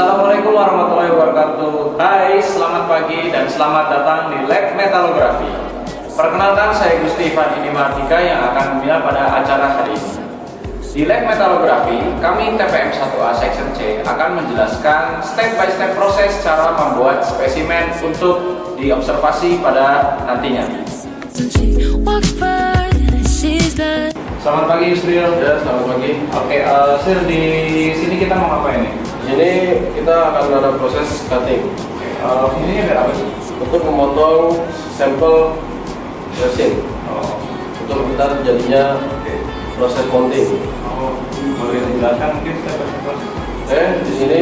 Assalamualaikum warahmatullahi wabarakatuh. Hai, selamat pagi dan selamat datang di Lab Metalografi. Perkenalkan, saya Gusti Ivan Indimardika yang akan membina pada acara hari ini. Di Lab Metalografi, kami TPM 1A Section C akan menjelaskan step by step proses cara membuat spesimen untuk diobservasi pada nantinya. Selamat pagi Yusril. Ya, selamat pagi. Oke, Sir, di sini kita mau ngapain nih? Di sini kita akan ada proses cutting. Fungsinya biar apa sih? Untuk memotong sampel resin. Oh, Untuk kita terjadinya proses mounting. boleh dijelaskan mungkin step by step proses? Di sini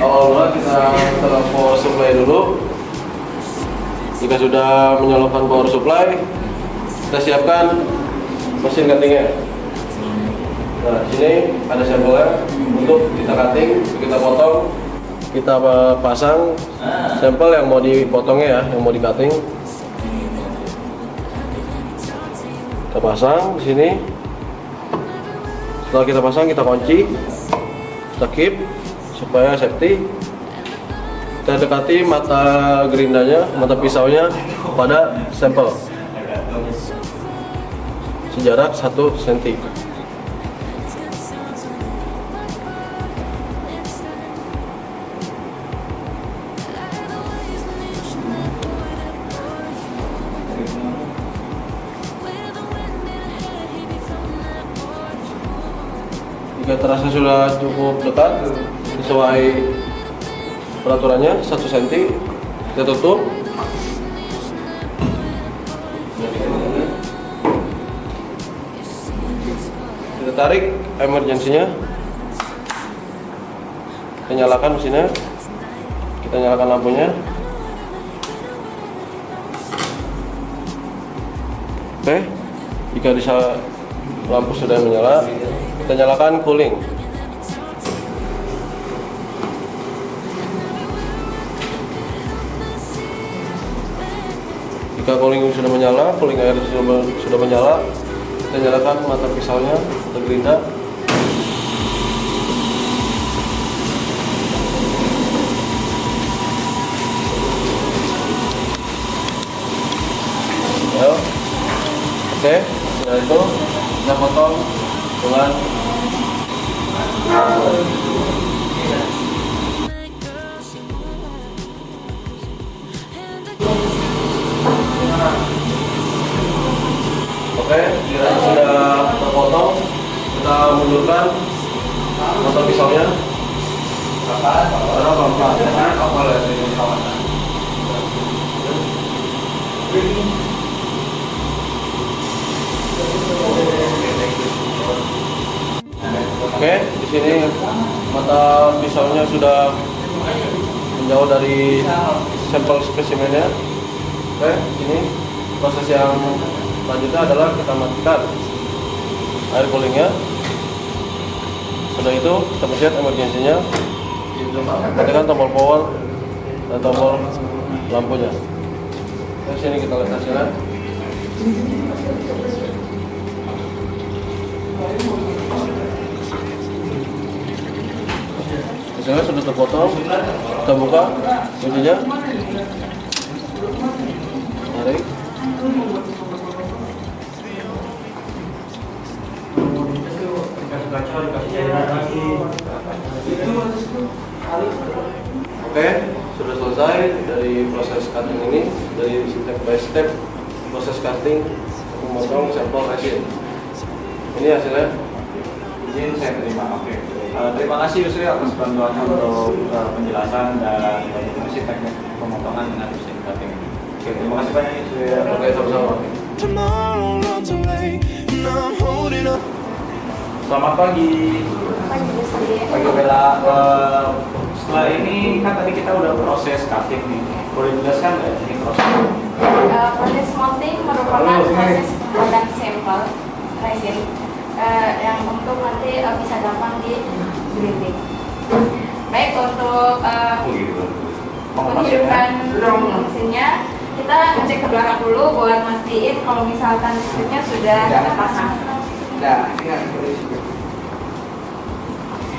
awal-awal kita setelah power supply dulu. Jika sudah menyalakan power supply, kita siapkan mesin cuttingnya. Nah, di sini ada sampelnya untuk kita cutting, kita potong, kita pasang sampel yang mau dipotongnya ya, yang mau di cutting. Kita pasang di sini. Setelah kita pasang, kita kunci, kita keep supaya safety. Kita dekati mata gerindanya, mata pisaunya pada sampel sejarak 1 cm. Jika terasa sudah cukup dekat sesuai peraturannya 1 cm, kita tutup. Kita tarik emergensinya, kita nyalakan mesinnya, kita nyalakan lampunya. Oke, jika lampu sudah menyala, kita nyalakan cooling. Jika cooling sudah menyala, cooling air sudah menyala, kita nyalakan mata pisaunya, mata gerinda. Ya. Oke, setelah itu kita potong dengan jika sudah terpotong, kita mundurkan motor pisaunya. Oke, di sini mata pisaunya sudah menjauh dari sampel spesimennya. Oke, ini proses yang selanjutnya adalah kita matikan air coolingnya. Setelah itu kita pencet emergensinya, tekan tombol power dan tombol lampunya. Di sini kita lihat hasilnya. Hasilnya sudah terpotong. Kita buka kuncinya, tarik. Oke, sudah selesai dari proses cutting ini, dari step by step proses cutting memotong sampel resin. Ini hasilnya. Izin saya terima. Oke. Terima kasih Yusri atas bantuannya untuk penjelasan dan bagaimana teknik pemotongan dengan mesin cutting. Oke, terima kasih banyak Yusri. Oke, sama-sama. Selamat pagi. Pagi Bella. Setelah ini kan tadi kita udah proses cutting nih. Boleh jelaskan nggak ini prosesnya? Proses mounting merupakan proses pembuatan sampel resin yang untuk nanti bisa gampang di grinding. Baik, untuk menghidupkan mesinnya, kita ngecek ke belakang dulu buat mastiin kalau misalkan listriknya sudah terpasang.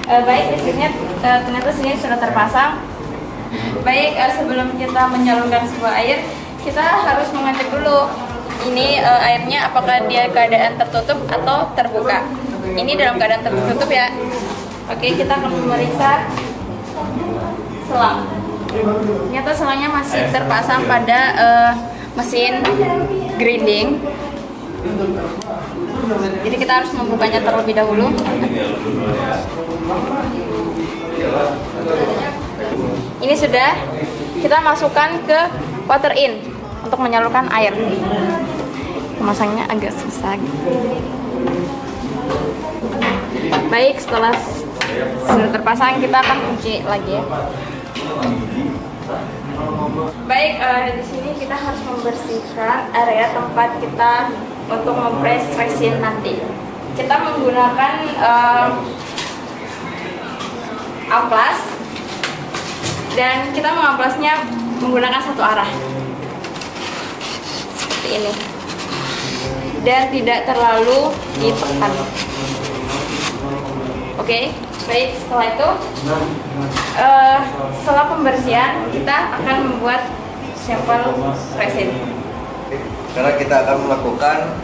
Baik, mesinnya ternyata sini sudah terpasang. Baik, sebelum kita menyalurkan sebuah air, kita harus mengecek dulu ini airnya apakah dia keadaan tertutup atau terbuka. Ini dalam keadaan tertutup ya. Oke, kita akan memeriksa selang. Ternyata selangnya masih terpasang pada mesin grinding. Jadi kita harus membukanya terlebih dahulu. Ini sudah, kita masukkan ke water in untuk menyalurkan air. Pemasangnya agak susah. Baik, setelah sudah terpasang kita akan kunci lagi ya. Baik, di sini kita harus membersihkan area tempat kita untuk mempres resin nanti. Kita menggunakan amplas dan kita mengamplasnya menggunakan satu arah seperti ini dan tidak terlalu ditekan. Oke, baik, setelah itu setelah pembersihan kita akan membuat sampel resin. Karena kita akan melakukan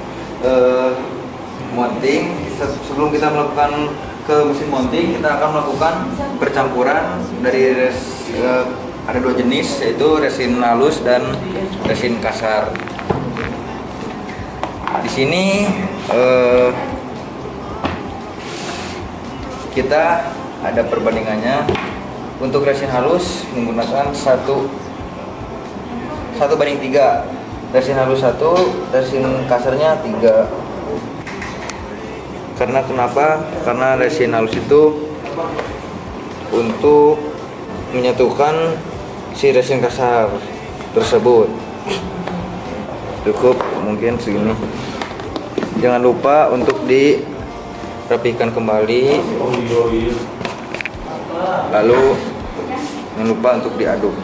mounting. Sebelum kita melakukan ke mesin mounting, kita akan melakukan percampuran dari ada dua jenis, yaitu resin halus dan resin kasar. Di sini kita ada perbandingannya. Untuk resin halus menggunakan 1:3. Resin halus 1, resin kasarnya 3. Karena kenapa? Karena resin halus itu untuk menyatukan si resin kasar tersebut. Cukup mungkin segini. Jangan lupa untuk dirapikan kembali. Lalu jangan lupa untuk diaduk.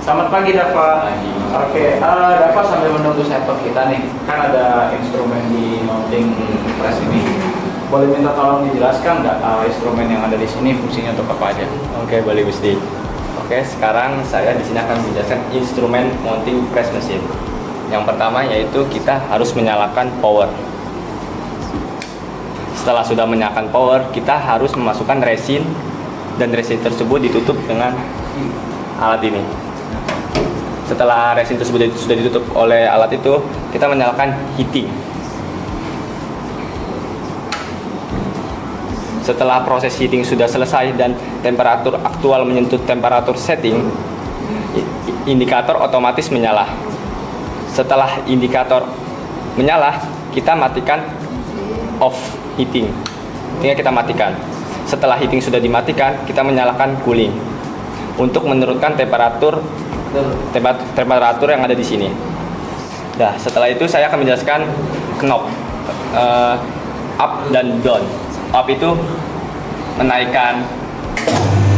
Selamat pagi Dava. Oke, Dava sambil menunggu sampel kita nih, kan ada instrumen di mounting press ini. Boleh minta tolong dijelaskan nggak instrumen yang ada di sini fungsinya untuk apa aja? Oke, boleh Gusti. Oke, sekarang saya di sini akan menjelaskan instrumen mounting press mesin. Yang pertama yaitu kita harus menyalakan power. Setelah sudah menyalakan power, kita harus memasukkan resin dan resin tersebut ditutup dengan alat ini. Setelah resin tersebut sudah ditutup oleh alat itu, kita menyalakan heating. Setelah proses heating sudah selesai dan temperatur aktual menyentuh temperatur setting, indikator otomatis menyala. Setelah indikator menyala, kita matikan off heating. Tinggal kita matikan. Setelah heating sudah dimatikan, kita menyalakan cooling untuk menurunkan temperatur yang ada di sini. Nah, setelah itu saya akan menjelaskan knob up dan down. Up itu menaikkan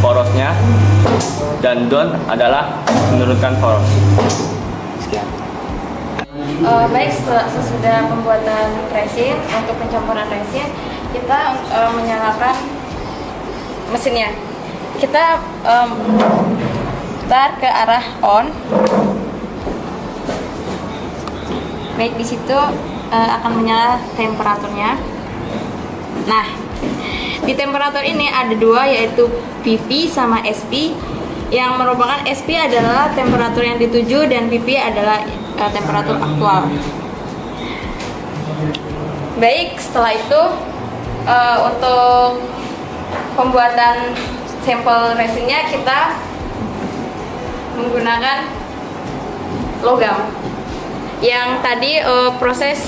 porosnya dan down adalah menurunkan poros. Sekian. Baik, sesudah pembuatan resin, untuk pencampuran resin kita menyalakan mesinnya. Kita putar ke arah on. Baik, di situ akan menyala temperaturnya. Nah, di temperatur ini ada dua, yaitu PP sama SP. Yang merupakan SP adalah temperatur yang dituju dan PP adalah temperatur aktual. Baik, setelah itu untuk pembuatan sampel resinnya kita menggunakan logam yang tadi proses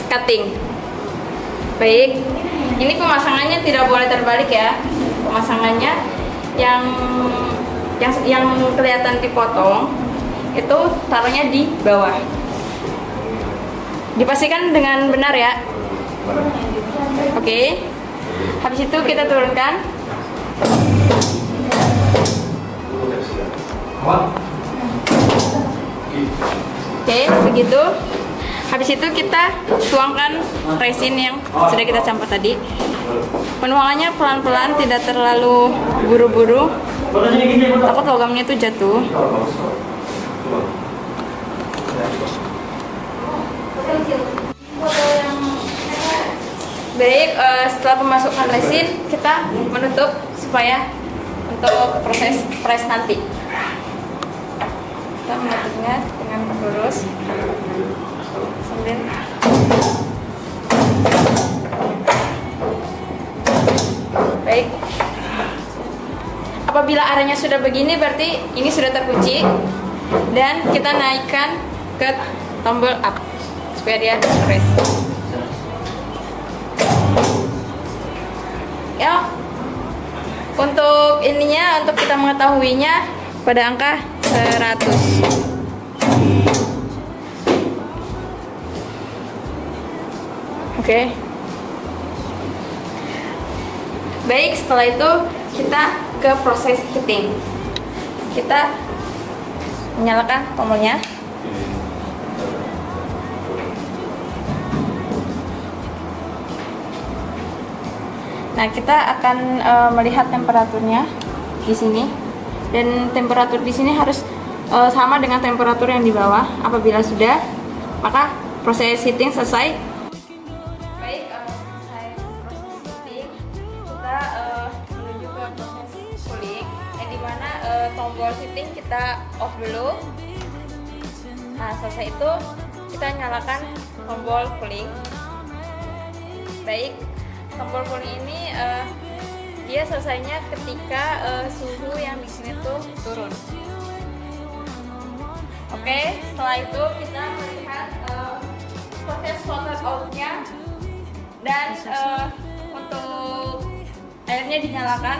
cutting. Baik, ini pemasangannya tidak boleh terbalik ya. Pemasangannya yang kelihatan dipotong itu taruhnya di bawah. Dipastikan dengan benar ya. Oke. Habis itu kita turunkan. Oke, segitu. Habis itu kita tuangkan resin yang sudah kita campur tadi. Penuangannya pelan-pelan, tidak terlalu buru-buru. Takut logamnya itu jatuh. Baik, setelah pemasukan resin, kita menutup supaya untuk proses press nanti. Kita menutupnya dengan lurus sambil baik. Apabila arahnya sudah begini, berarti ini sudah terkunci, dan kita naikkan ke tombol up supaya dia press. Ya, untuk ininya, untuk kita mengetahuinya pada angka 100. Oke. Baik, setelah itu kita ke proses heating. Kita menyalakan tombolnya. Nah, kita akan melihat temperaturnya di sini, dan temperatur di sini harus sama dengan temperatur yang di bawah. Apabila sudah, maka proses heating selesai. Baik, selesai proses heating, kita menuju ke proses cooling, yang dimana tombol heating kita off dulu. Nah, selesai itu kita nyalakan tombol cooling. Baik, tombol cooling ini dia selesainya ketika suhu yang di sini tuh turun. Oke, setelah itu kita melihat proses water out-nya, dan untuk airnya dinyalakan.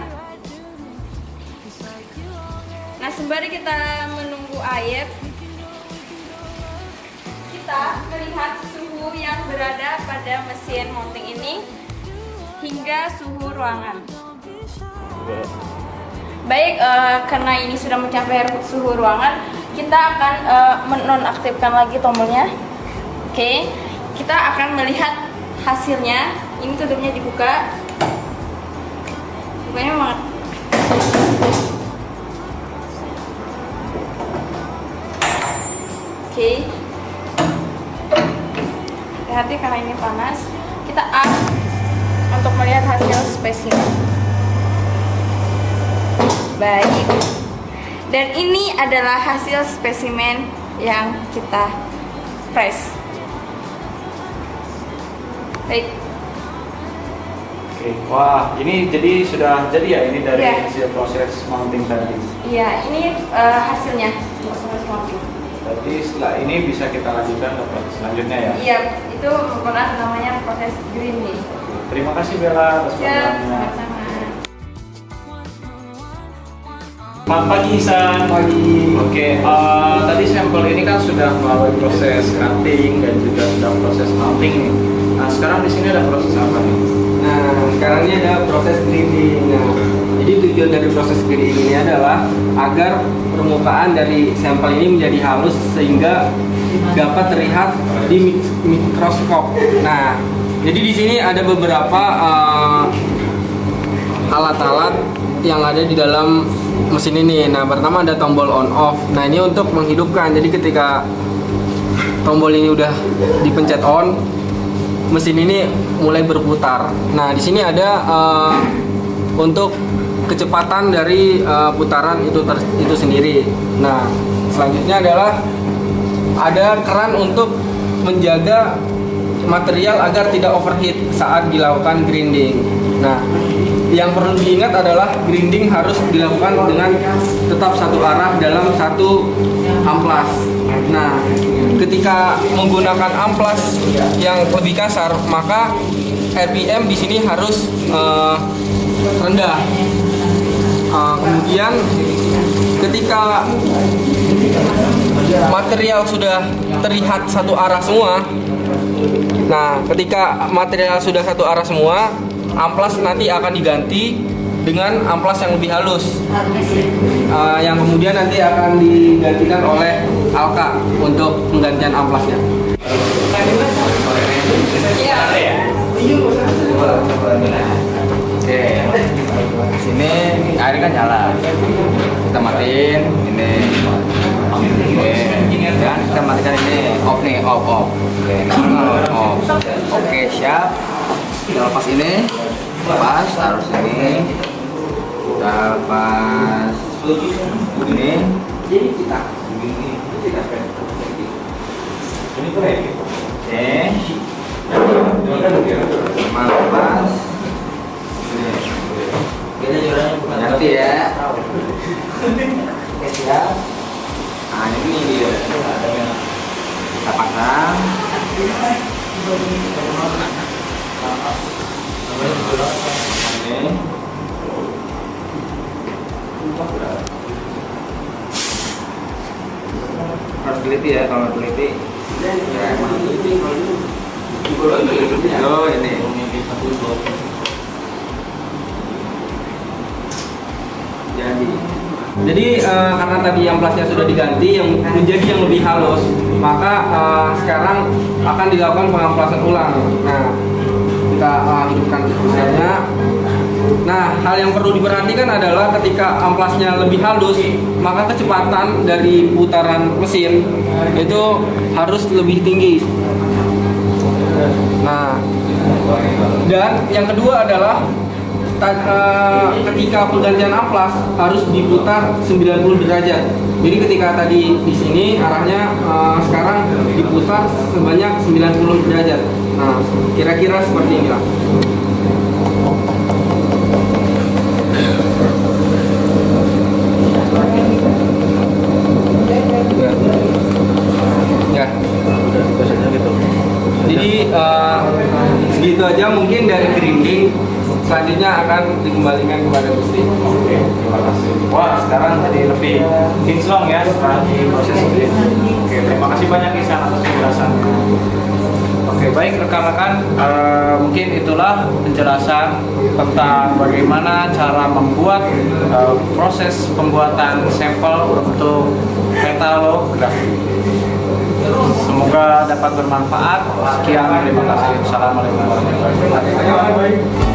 Nah, sembari kita menunggu air, kita melihat suhu yang berada pada mesin mounting ini hingga suhu ruangan. Baik, karena ini sudah mencapai suhu ruangan, kita akan menonaktifkan lagi tombolnya. Oke, kita akan melihat hasilnya. Ini tutupnya dibuka. Bukanya banget. Oke. Hati-hati karena ini panas. Kita untuk melihat hasil spesimen. Baik, dan ini adalah hasil spesimen yang kita press. Baik. Oke, wah, ini jadi sudah jadi ya ini dari Ya. hasil proses mounting tadi. Iya, ini hasilnya proses mounting. Berarti setelah ini bisa kita lanjutkan ke proses selanjutnya ya. Iya, itu merupakan namanya proses grinding. Terima kasih Bella atas Ya, penjelasannya. sama-sama. Selamat pagi Isan. Pagi. Oke, tadi sampel ini kan sudah melalui proses cutting dan juga sudah proses mounting nih. Nah, sekarang di sini ada proses apa nih? Nah, sekarang ini ada proses grinding. Nah, jadi tujuan dari proses grinding ini adalah agar permukaan dari sampel ini menjadi halus sehingga dapat terlihat di mikroskop. Nah, jadi di sini ada beberapa alat-alat yang ada di dalam mesin ini. Nah, pertama ada tombol on off. Nah, ini untuk menghidupkan. Jadi ketika tombol ini udah dipencet on, mesin ini mulai berputar. Nah, di sini ada untuk kecepatan dari putaran itu sendiri. Nah, selanjutnya adalah ada keran untuk menjaga material agar tidak overheat saat dilakukan grinding. Nah, yang perlu diingat adalah grinding harus dilakukan dengan tetap satu arah dalam satu amplas. Nah, ketika menggunakan amplas yang lebih kasar, maka RPM di sini harus rendah. Kemudian ketika material sudah terlihat satu arah semua, nah ketika material sudah satu arah semua, amplas nanti akan diganti dengan amplas yang lebih halus, yang kemudian nanti akan digantikan oleh Alka untuk penggantian amplasnya. Oke, sini air kan nyala, kita matiin ini. Oke, dan kita matikan ini off nih, off. Oke, off. Oke, siap. Kita lepas ini, lepas harus ini. Kita lepas ini. Oke, lepas. Ngerti ya? Oke, siap. Nah, ini dia. Kita pasang. Ini. Harus teliti ya, kalau teliti. Ya, oh, ini. Jadi karena tadi amplasnya sudah diganti yang menjadi yang lebih halus, maka sekarang akan dilakukan pengamplasan ulang. Nah, kita hidupkan mesinnya. Nah, hal yang perlu diperhatikan adalah ketika amplasnya lebih halus, maka kecepatan dari putaran mesin itu harus lebih tinggi. Nah, dan yang kedua adalah ketika pergantian amplas harus diputar 90 derajat. Jadi ketika tadi di sini arahnya sekarang diputar sebanyak 90 derajat. Nah, kira-kira seperti inilah. Ya. Jadi segitu aja mungkin dari grinding. Selanjutnya akan dikembalikan kepada Gusti. Oke, terima kasih. Wah, sekarang tadi lebih kinclong ya setelah di proses ini. Oke, terima kasih banyak Ihsan atas penjelasannya. Oke, baik rekan-rekan, mungkin itulah penjelasan tentang bagaimana cara membuat proses pembuatan sampel untuk metalografi. Semoga dapat bermanfaat. Sekian, terima kasih. Assalamualaikum warahmatullahi wabarakatuh.